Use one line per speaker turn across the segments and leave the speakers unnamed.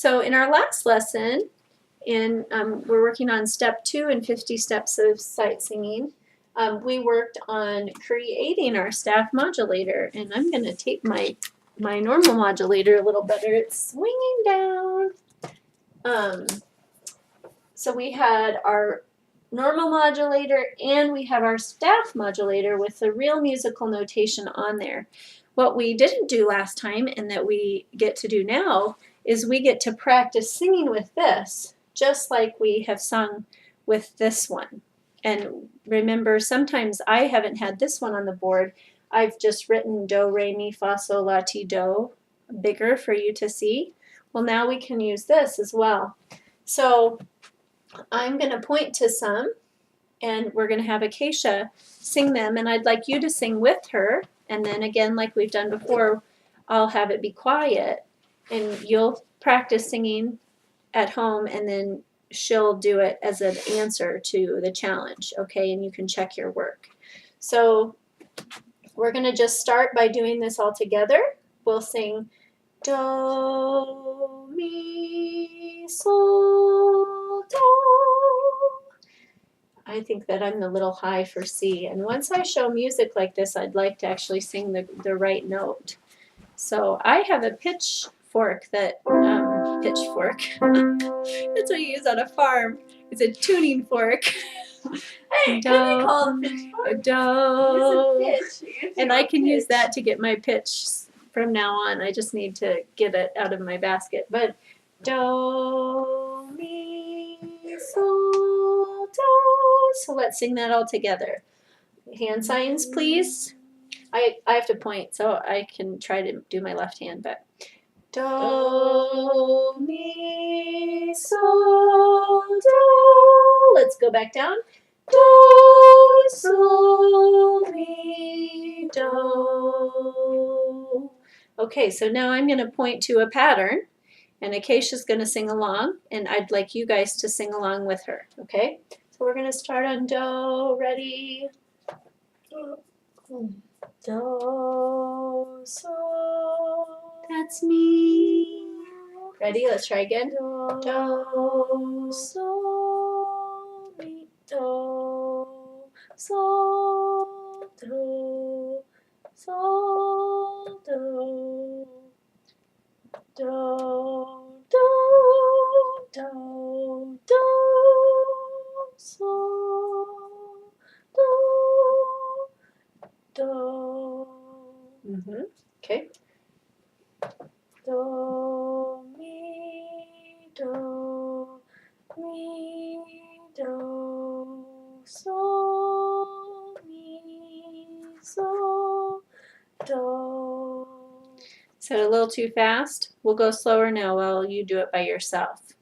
So in our last lesson, we're working on step 2 in 50 steps of sight singing. We worked on creating our staff modulator, and I'm going to tape my normal modulator a little better. It's swinging down. So we had our normal modulator and we have our staff modulator with the real musical notation on there. What we didn't do last time and that we get to do now is we get to practice singing with this, just like we have sung with this one. And remember, sometimes I haven't had this one on the board. I've just written do, re, mi, fa, sol, la, ti, do bigger for you to see. Well, now we can use this as well. So I'm going to point to some, and we're going to have Acacia sing them, and I'd like you to sing with her, and then again, like we've done before, I'll have it be quiet, and you'll practice singing at home, and then she'll do it as an answer to the challenge, okay, and you can check your work. So we're going to just start by doing this all together. We'll sing do, mi, sol, do. I think that I'm a little high for C, and once I show music like this, I'd like to actually sing the right note. So I have a pitchfork that, pitchfork, that's what you use on a farm. It's a tuning fork.
Hey, do, can we call it pitchfork?
Do,
it's a pitch.
and I can use that to get my pitch from now on. I just need to get it out of my basket. But do, mi, sol, do. So let's sing that all together. Hand signs, please. I have to point, so I can try to do my left hand, but do, mi, sol, do. Let's go back down. Do, sol, mi, do. Okay, so now I'm going to point to a pattern, and Acacia's going to sing along, and I'd like you guys to sing along with her, okay? So we're going to start on do. Ready? Do, sol. That's me. Ready? Let's try again. Do, sol, mi, do, sol, do, sol, do, do, do, do, sol, do. Okay. Do, mi, do, sol, mi, sol, do. Is that a little too fast? We'll go slower now while you do it by yourself.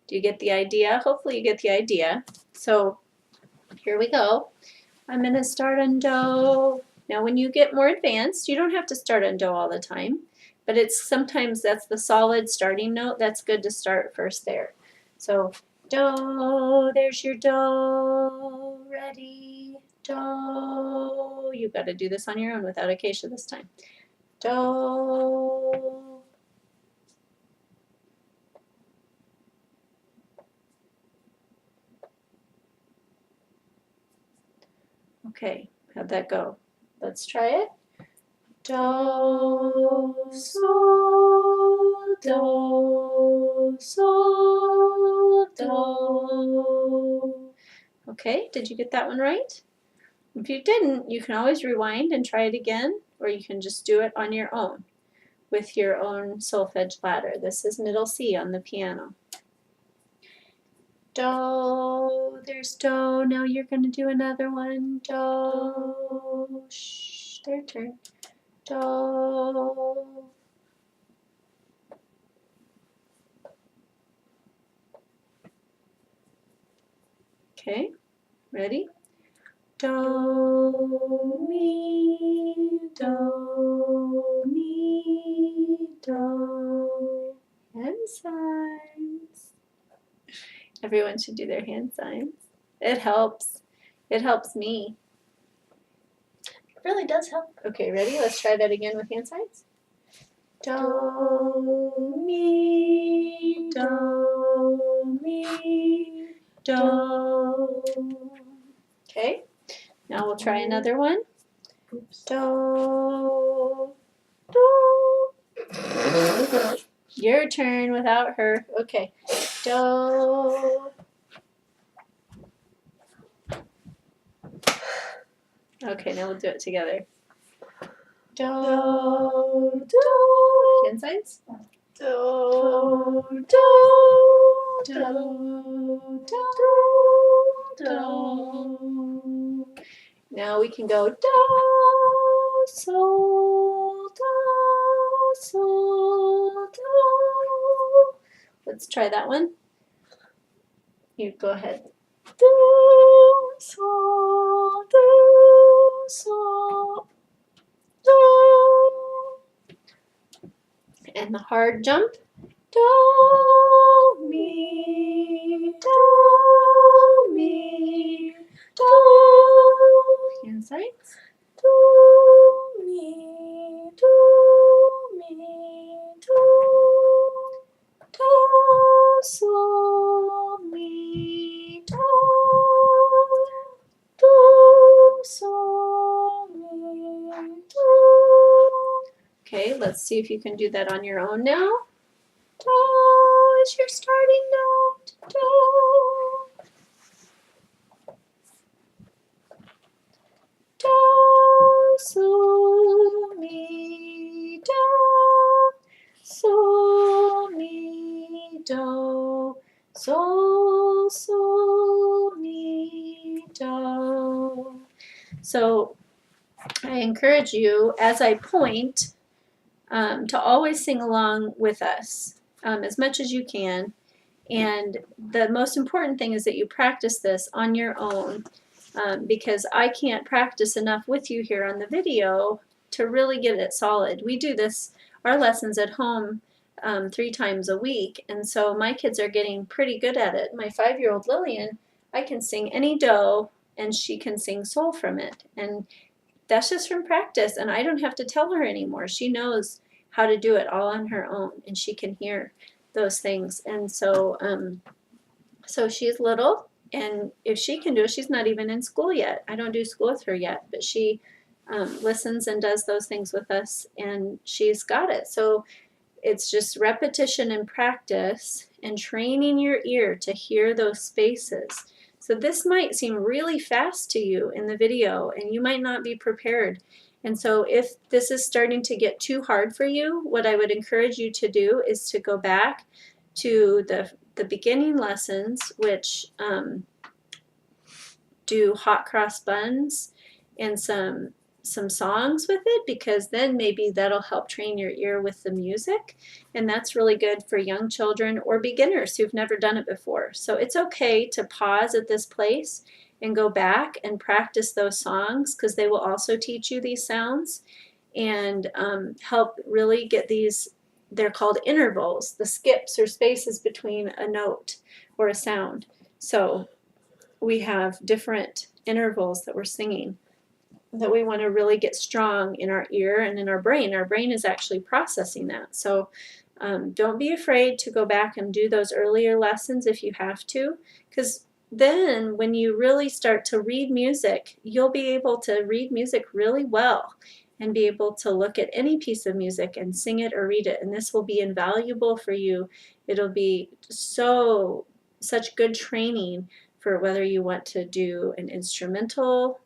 Do you get the idea? Hopefully you get the idea. So here we go. I'm going to start on do. Now when you get more advanced, you don't have to start on do all the time, but it's sometimes that's the solid starting note. That's good to start first there. So do, there's your do. Ready? Do. You've got to do this on your own without Acacia this time. Do. Okay, how'd that go? Let's try it. Do, sol, do. Okay, did you get that one right? If you didn't, you can always rewind and try it again, or you can just do it on your own with your own solfege ladder. This is middle C on the piano. Do, there's do. Now you're going to do another one. Do, shh, their turn. Do. Okay, ready? Do, mi, do, mi, do. Hand signs. Everyone should do their hand signs. It helps. It helps me.
It really does help.
Okay, ready? Let's try that again with hand signs. Do, mi, do. Okay, now we'll try another one.
Oops.
Do, do. Your turn without her. Okay. Do. Okay, now we'll do it together. Do, do. Hand signs. Do, do, do, do, do. Now we can go do, sol, do, sol, do. Let's try that one. You go ahead. Do, sol, do, sol, do. And the hard jump. Do, mi, do, mi, do. Hand signs. Do, mi, do, mi, do. Do, sol, mi, do. Do, sol, mi, do. Okay, let's see if you can do that on your own now. Do is your starting note. Do. Do, sol, mi, do. Sol, mi, do. Sol, sol, mi, do. So I encourage you, as I point, to always sing along with us as much as you can. And the most important thing is that you practice this on your own, because I can't practice enough with you here on the video to really get it solid. We do this, our lessons at home 3 times a week, and so my kids are getting pretty good at it. My 5-year-old Lillian, I can sing any do, and she can sing sol from it. And that's just from practice, and I don't have to tell her anymore. She knows how to do it all on her own, and she can hear those things. And so so she's little, and if she can do it, she's not even in school yet. I don't do school with her yet, but she listens and does those things with us, and she's got it. So it's just repetition and practice and training your ear to hear those spaces. So this might seem really fast to you in the video, and you might not be prepared. And so if this is starting to get too hard for you, what I would encourage you to do is to go back to the beginning lessons, which do hot cross buns and some songs with it, because then maybe that'll help train your ear with the music, and that's really good for young children or beginners who've never done it before. So it's okay to pause at this place and go back and practice those songs, because they will also teach you these sounds and help really get these, they're called intervals, the skips or spaces between a note or a sound. So we have different intervals that we're singing that we want to really get strong in our ear and in our brain. Our brain is actually processing that. So don't be afraid to go back and do those earlier lessons if you have to, because then when you really start to read music, you'll be able to read music really well and be able to look at any piece of music and sing it or read it. And this will be invaluable for you. It'll be such good training for whether you want to do an instrumental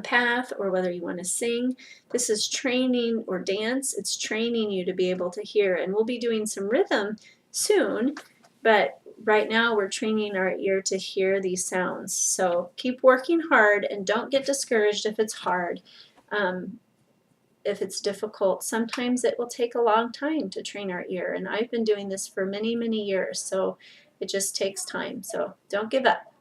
path or whether you want to sing. This is training, or dance. It's training you to be able to hear. And we'll be doing some rhythm soon, but right now we're training our ear to hear these sounds. So keep working hard and don't get discouraged if it's hard. If it's difficult, sometimes it will take a long time to train our ear. And I've been doing this for many, many years, so it just takes time. So don't give up.